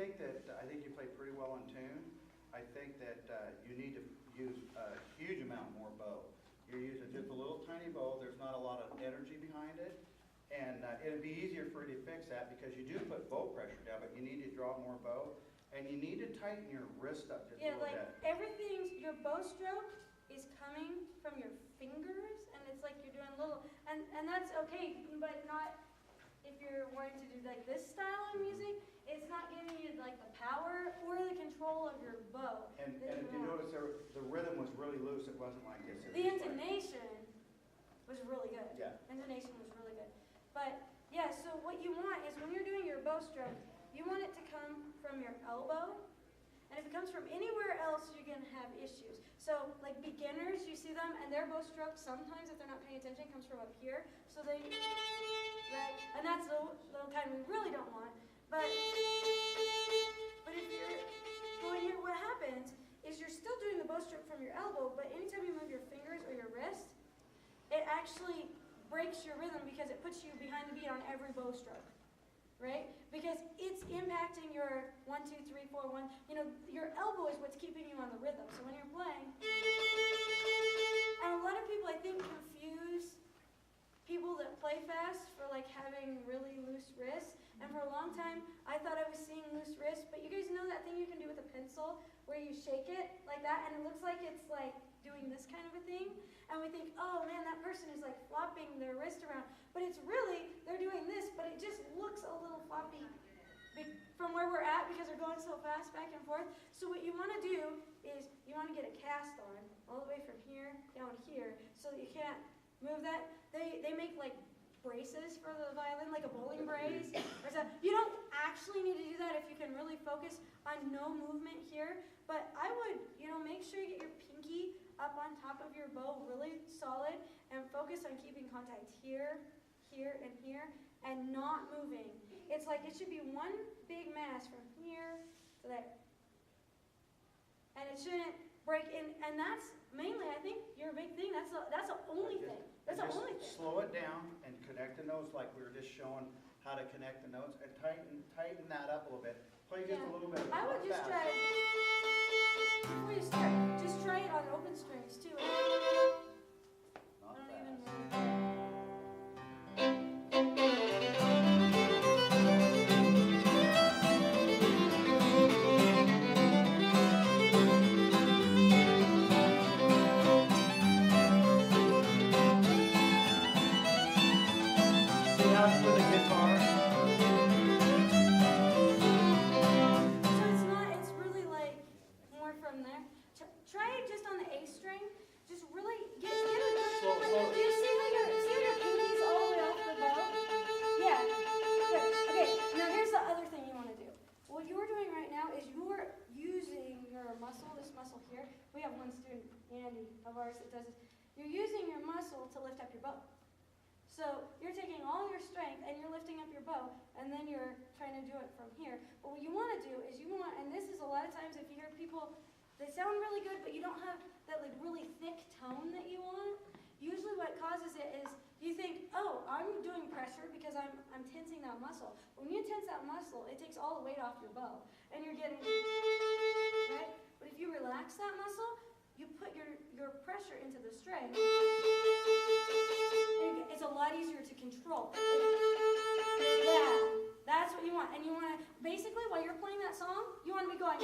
think you play pretty well in tune. I think that you need to use a huge amount more bow. You're using just a little tiny bow. There's not a lot of energy behind it. And it'd be easier for you to fix that because you do put bow pressure down, but you need to draw more bow. And you need to tighten your wrist up just a little bit. Yeah, like your bow stroke is coming from your fingers, and it's like you're doing little, and that's okay, but not if you're wanting to do like this style of music. It's not giving you like the power or the control of your bow. And if you notice, the rhythm was really loose. It wasn't like this. The intonation was really good. Yeah. Intonation was really good. But yeah, so what you want is when you're doing your bow stroke, you want it to come from your elbow. And if it comes from anywhere else, you're going to have issues. So like beginners, you see them, and their bow stroke sometimes, if they're not paying attention, comes from up here. So they, right? And that's the kind we really don't want. But if you're going here, what happens is you're still doing the bow stroke from your elbow, but anytime you move your fingers or your wrist, it actually breaks your rhythm because it puts you behind the beat on every bow stroke, right? Because it's impacting your 1, 2, 3, 4, 1. You know, your elbow is what's keeping you on the rhythm. So when you're playing, and a lot of people I think confuse people that play fast for like having really loose wrists. And for a long time, I thought I was seeing loose wrists, but you guys know that thing you can do with a pencil where you shake it like that, and it looks like it's like doing this kind of a thing. And we think, oh man, that person is like flopping their wrist around. But it's really, they're doing this, but it just looks a little floppy from where we're at because they're going so fast back and forth. So what you want to do is you want to get a cast on all the way from here down here so that you can't move that. They make like braces for the violin, like a bowling brace. Or so. You don't actually need to do that if you can really focus on no movement here. But I would, make sure you get your pinky up on top of your bow really solid and focus on keeping contact here, here, and here, and not moving. It's like it should be one big mass from here to there. And it shouldn't break in, and that's mainly, I think, your big thing. That's the only thing. That's the only thing. Slow it down and connect the notes like we were just showing how to connect the notes, and tighten that up a little bit. Play just a little bit. I would just try it. Before you start, just try it on open strings too. Not I don't fast. even know. For the guitar. So it's really like more from there. Try it just on the A string. Just really get it. Slow. Do you see how your pinky's all the way off the bow? Yeah. Good. Okay, now here's the other thing you want to do. What you're doing right now is you're using your muscle, this muscle here. We have one student, Andy, of ours that does this. You're using your muscle to lift up your bow. So you're taking all your strength and you're lifting up your bow, and then you're trying to do it from here. But what you want to do is and this is a lot of times if you hear people, they sound really good, but you don't have that like really thick tone that you want. Usually what causes it is you think, oh, I'm doing pressure because I'm tensing that muscle. When you tense that muscle, it takes all the weight off your bow, and you're getting, right? But if you relax that muscle, you put your pressure into the string. It's a lot easier to control. Yeah, that's what you want. And you want to, basically, while you're playing that song, you want to be going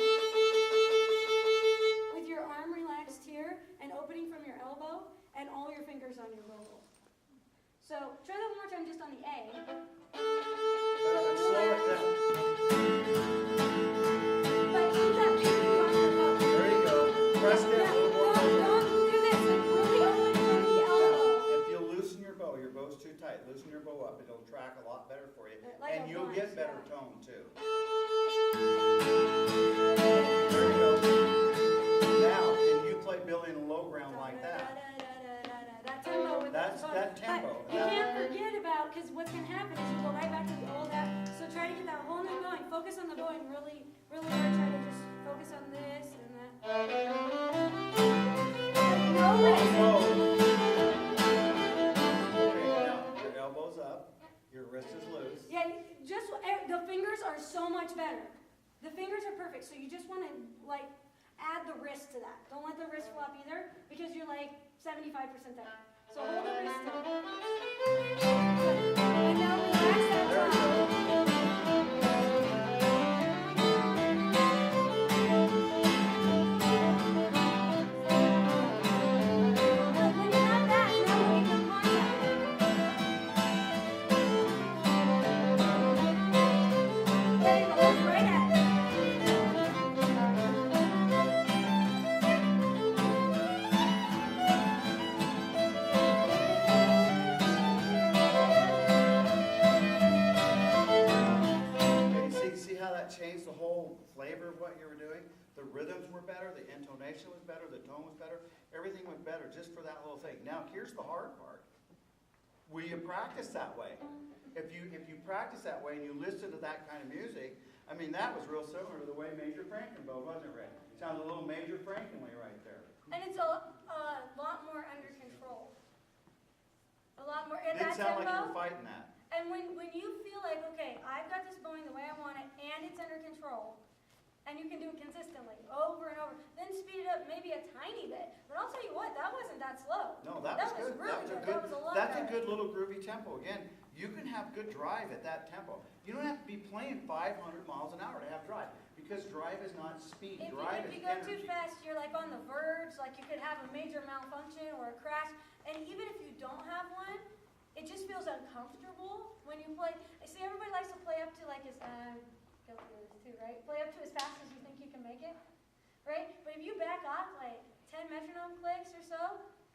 with your arm relaxed here and opening from your elbow and all your fingers on your bow. So try that one more time just on the A. Slow it down. But keep that pinky on your bow. There you go. Press it a little more. Don't do this. Really open from the elbow. If you loosen your bow's too tight. Loosen your bow up. It'll track a lot better for you. Like And you'll bunch, get better yeah. tone too. There you go. Now, can you play Billy in a low ground like that? That tempo with That's that tempo. But you can't forget about, because what's going to happen is you go right back to the old app. So try to get that whole new going. Focus on the bow and really, really hard. Try to just focus on this and that. No way. Your elbow's up. Your wrist is loose. Yeah, just the fingers are so much better. The fingers are perfect, so you just want to like add the wrist to that. Don't let the wrist flop either, because you're like 75% there. So hold the wrist still. And now relax that tongue. When you have that, now look at the contact. There you go, look right at it. See how that changed the whole flavor of what you were doing? The rhythms were better, the intonation was better, the tone was better, everything was better just for that little thing. Now, here's the hard part. Will you practice that way? If you practice that way and you listen to that kind of music, I mean, that was real similar to the way Major Franklin bowed, wasn't it, Ray? Sounds a little Major Franklin-y right there. And it's a lot more under control. A lot more at Didn't that sound like you tempo. were fighting that. And when you feel like, okay, I've got this going the way I want it, and it's under control, and you can do it consistently, over and over, then speed it up maybe a tiny bit. But I'll tell you what, that wasn't that slow. No, that was good. Really good. That was a lot That's a better. good little groovy tempo. Again, you can have good drive at that tempo. You don't have to be playing 500 miles an hour to have drive, because drive is not speed. If Drive you is go energy. too fast, you're like on the verge, like you could have a major malfunction or a crash. And even if you don't have one, it just feels uncomfortable when you play. I see everybody likes to play up to like his, go through this too, right? Play up to as fast as you think you can make it, right? But if you back off like 10 metronome clicks or so,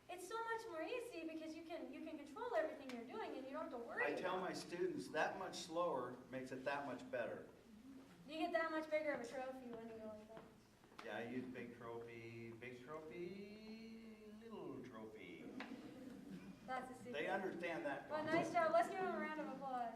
it's so much more easy because you can control everything you're doing and you don't have to worry. I tell my students that much slower makes it that much better. You get that much bigger of a trophy when you go like that. Yeah, I use big trophy, little trophy. That's a secret. They understand that Well, concept. nice job. Let's give them a round of applause.